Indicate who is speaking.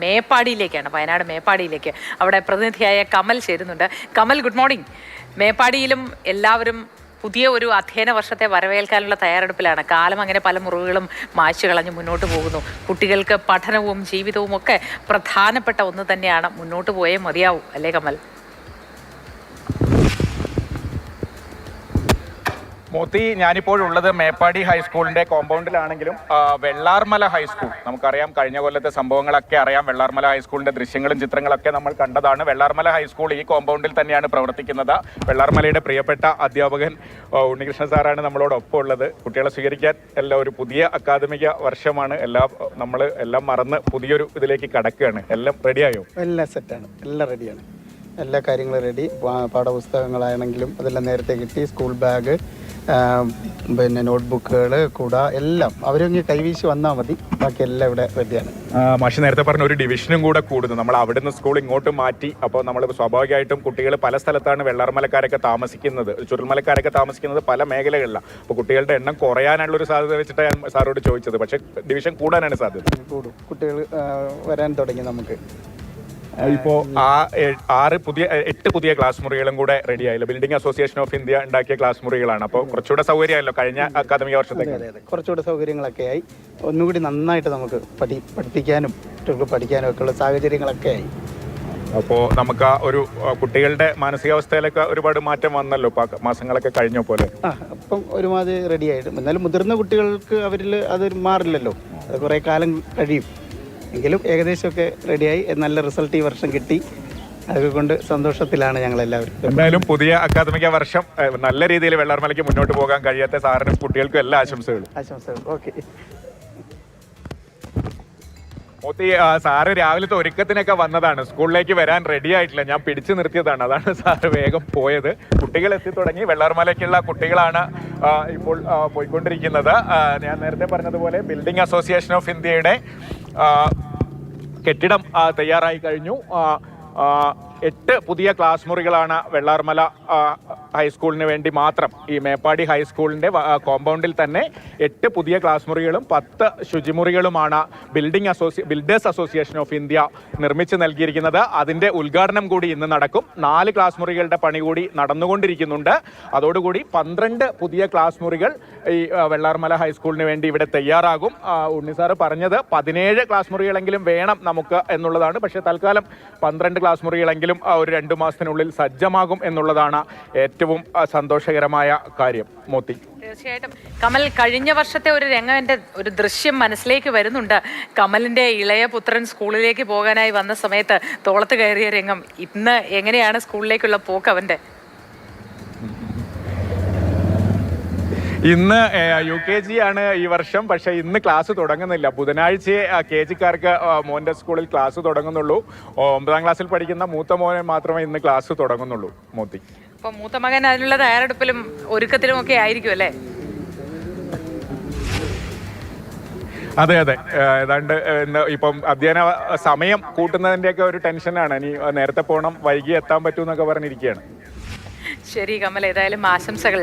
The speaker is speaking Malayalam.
Speaker 1: മേപ്പാടിയിലേക്കാണ്, വയനാട് മേപ്പാടിയിലേക്ക്. അവിടെ പ്രതിനിധിയായ കമൽ ചേരുന്നുണ്ട്. Kamal, good morning. മേപ്പാടിയിലും എല്ലാവരും പുതിയ ഒരു അധ്യയന വർഷത്തെ വരവേൽക്കാനുള്ള തയ്യാറെടുപ്പിലാണ്. കാലം അങ്ങനെ പല മുറിവുകളും മായ്ച്ചു കളഞ്ഞ് മുന്നോട്ട് പോകുന്നു. കുട്ടികൾക്ക് പഠനവും ജീവിതവും ഒക്കെ പ്രധാനപ്പെട്ട ഒന്ന് തന്നെയാണ്. മുന്നോട്ട് പോയേ മതിയാവും, അല്ലേ കമൽ?
Speaker 2: മോത്തി, ഞാനിപ്പോഴുള്ളത് മേപ്പാടി ഹൈസ്കൂളിന്റെ കോമ്പൗണ്ടിലാണെങ്കിലും വെള്ളാർമല ഹൈസ്കൂൾ നമുക്കറിയാം, കഴിഞ്ഞ കൊല്ലത്തെ സംഭവങ്ങളൊക്കെ അറിയാം. വെള്ളാർമല ഹൈസ്കൂളിന്റെ ദൃശ്യങ്ങളും ചിത്രങ്ങളൊക്കെ നമ്മൾ കണ്ടതാണ്. വെള്ളാർമല ഹൈസ്കൂൾ ഈ കോമ്പൗണ്ടിൽ തന്നെയാണ് പ്രവർത്തിക്കുന്നത്. വെള്ളാർമലയുടെ പ്രിയപ്പെട്ട അധ്യാപകൻ ഉണ്ണികൃഷ്ണൻ സാറാണ് നമ്മളോടൊപ്പം ഉള്ളത്. കുട്ടികളെ സ്വീകരിക്കാൻ എല്ലാം ഒരു പുതിയ അക്കാദമിക വർഷമാണ്. എല്ലാം മറന്ന് പുതിയൊരു ഇതിലേക്ക് കടക്കുകയാണ്. എല്ലാം റെഡിയായോ?
Speaker 3: എല്ലാം സെറ്റാണ്, എല്ലാം റെഡിയാണ്. എല്ലാ കാര്യങ്ങളും റെഡി. പാഠപുസ്തകങ്ങളാണെങ്കിലും അതെല്ലാം നേരത്തെ കിട്ടി. സ്കൂൾ ബാഗ്, പിന്നെ നോട്ട്ബുക്കുകൾ, കുട എല്ലാം അവരൊന്ന് കൈവീശി വന്നാൽ മതി. ബാക്കി എല്ലാം ഇവിടെ റെഡിയാണ്.
Speaker 2: മാഷി നേരത്തെ പറഞ്ഞ ഒരു ഡിവിഷനും കൂടെ കൂടുന്നു. നമ്മൾ അവിടുന്ന് സ്കൂൾ ഇങ്ങോട്ട് മാറ്റി. അപ്പോൾ നമ്മൾ സ്വാഭാവികമായിട്ടും കുട്ടികൾ പല സ്ഥലത്താണ് വെള്ളാർമലക്കാരൊക്കെ താമസിക്കുന്നത്, ചുരുൾമലക്കാരൊക്കെ താമസിക്കുന്നത് പല മേഖലകളിലാണ്. അപ്പോൾ കുട്ടികളുടെ എണ്ണം കുറയാനുള്ള ഒരു സാധ്യത വെച്ചിട്ട് ഞാൻ സാറോട് ചോദിച്ചത്. പക്ഷേ ഡിവിഷൻ കൂടാനാണ് സാധ്യത.
Speaker 3: കൂടും, കുട്ടികൾ വരാൻ തുടങ്ങി. നമുക്ക്
Speaker 2: ഇപ്പോൾ 8 പുതിയ ക്ലാസ് മുറികളും കൂടെ റെഡി ആയില്ല. ബിൽഡിംഗ് അസോസിയേഷൻ ഓഫ് ഇന്ത്യ ഉണ്ടാക്കിയ ക്ലാസ് മുറികളാണ്. അപ്പോൾ കുറച്ചുകൂടെ സൗകര്യമായല്ലോ കഴിഞ്ഞ അക്കാദമിക വർഷത്തേക്ക്.
Speaker 3: അതെ, കുറച്ചുകൂടെ സൗകര്യങ്ങളൊക്കെ ആയി. ഒന്നുകൂടി നന്നായിട്ട് നമുക്ക് പഠിപ്പിക്കാനും കുട്ടികൾക്ക് പഠിക്കാനും ഒക്കെ ഉള്ള സാഹചര്യങ്ങളൊക്കെ ആയി.
Speaker 2: അപ്പോൾ നമുക്ക് ഒരു കുട്ടികളുടെ മാനസികാവസ്ഥയിലൊക്കെ ഒരുപാട് മാറ്റം വന്നല്ലോ മാസങ്ങളൊക്കെ കഴിഞ്ഞ പോലെ.
Speaker 3: അപ്പം ഒരുമാതിരി റെഡി ആയിട്ട്. എന്നാലും മുതിർന്ന കുട്ടികൾക്ക് അവരിൽ അത് മാറില്ലല്ലോ, അത് കുറേ കാലം കഴിയും. എങ്കിലും ഏകദേശമൊക്കെ റെഡിയായി. നല്ല റിസൾട്ട് ഈ വർഷം കിട്ടി. അതുകൊണ്ട് സന്തോഷത്തിലാണ് ഞങ്ങളെല്ലാവരും.
Speaker 2: എന്തായാലും പുതിയ അക്കാദമിക വർഷം നല്ല രീതിയിൽ വെള്ളാർമലയ്ക്ക് മുന്നോട്ട് പോകാൻ കഴിയാത്ത സാറിനും കുട്ടികൾക്കും എല്ലാ ആശംസകളും.
Speaker 3: ഓക്കെ.
Speaker 2: മോത്തി, സാറ് രാവിലത്തെ ഒരുക്കത്തിനൊക്കെ വന്നതാണ്, സ്കൂളിലേക്ക് വരാൻ റെഡി ആയിട്ടില്ല. ഞാൻ പിടിച്ചു നിർത്തിയതാണ്, അതാണ് സാറ് വേഗം പോയത്. കുട്ടികൾ എത്തി തുടങ്ങി. വെള്ളാർമലയ്ക്കുള്ള കുട്ടികളാണ് ഇപ്പോൾ പോയിക്കൊണ്ടിരിക്കുന്നത്. ഞാൻ നേരത്തെ പറഞ്ഞതുപോലെ ബിൽഡിംഗ് അസോസിയേഷൻ ഓഫ് ഇന്ത്യയുടെ കെട്ടിടം തയ്യാറായി കഴിഞ്ഞു. 8 പുതിയ ക്ലാസ് മുറികളാണ് വെള്ളാർമല ഹൈസ്കൂളിന് വേണ്ടി മാത്രം. ഈ മേപ്പാടി ഹൈസ്കൂളിൻ്റെ കോമ്പൗണ്ടിൽ തന്നെ 8 പുതിയ ക്ലാസ് മുറികളും 10 ശുചിമുറികളുമാണ് ബിൽഡേഴ്സ് അസോസിയേഷൻ ഓഫ് ഇന്ത്യ നിർമ്മിച്ച് നൽകിയിരിക്കുന്നത്. അതിൻ്റെ ഉദ്ഘാടനം കൂടി ഇന്ന് നടക്കും. 4 ക്ലാസ് മുറികളുടെ പണി കൂടി നടന്നുകൊണ്ടിരിക്കുന്നുണ്ട്. അതോടുകൂടി 12 പുതിയ ക്ലാസ് മുറികൾ ഈ വെള്ളാർമല ഹൈസ്കൂളിന് വേണ്ടി ഇവിടെ തയ്യാറാകും. ഉണ്ണിസാറ് പറഞ്ഞത് 17 ക്ലാസ് മുറികളെങ്കിലും വേണം നമുക്ക് എന്നുള്ളതാണ്. പക്ഷേ തൽക്കാലം 12 ക്ലാസ് മുറികളെങ്കിലും ഒരു 2 മാസത്തിനുള്ളിൽ സജ്ജമാകും എന്നുള്ളതാണ് ഏറ്റവും സന്തോഷകരമായ കാര്യം. മോത്തി,
Speaker 1: തീർച്ചയായിട്ടും കമൽ, കഴിഞ്ഞ വർഷത്തെ ഒരു രംഗം, എൻ്റെ ഒരു ദൃശ്യം മനസ്സിലേക്ക് വരുന്നുണ്ട്. കമലിന്റെ ഇളയ പുത്രൻ സ്കൂളിലേക്ക് പോകാനായി വന്ന സമയത്ത് തോളത്ത് കയറിയ രംഗം. ഇന്ന് എങ്ങനെയാണ് സ്കൂളിലേക്കുള്ള പോക്ക് അവന്റെ?
Speaker 2: ഇന്ന് UKG ആണ് ഈ വർഷം. പക്ഷേ ഇന്ന് ക്ലാസ് തുടങ്ങുന്നില്ല. ബുധനാഴ്ച KG-ക്കാർക്ക് മോൻ്റെ സ്കൂളിൽ ക്ലാസ് തുടങ്ങുന്നുള്ളൂ. 9ാം ക്ലാസ്സിൽ പഠിക്കുന്ന മൂത്ത മോനെ മാത്രമേ ഇന്ന് ക്ലാസ് തുടങ്ങുന്നുള്ളൂ. മോത്തി,
Speaker 1: അപ്പൊ മൂത്ത മകൻ അതിനുള്ള തയ്യാറെടുപ്പിലും ഒരുക്കത്തിലും ഒക്കെ ആയിരിക്കും അല്ലേ?
Speaker 2: അതെ, ഏതാണ്ട് ഇപ്പം അധ്യയന സമയം കൂട്ടുന്നതിൻ്റെയൊക്കെ ഒരു ടെൻഷനാണ്. ഇനി നേരത്തെ പോകണം, വൈകി എത്താൻ പറ്റുമെന്നൊക്കെ പറഞ്ഞിരിക്കുകയാണ്.
Speaker 1: ശരി കമൽ, ഏതായാലും ആശംസകൾ.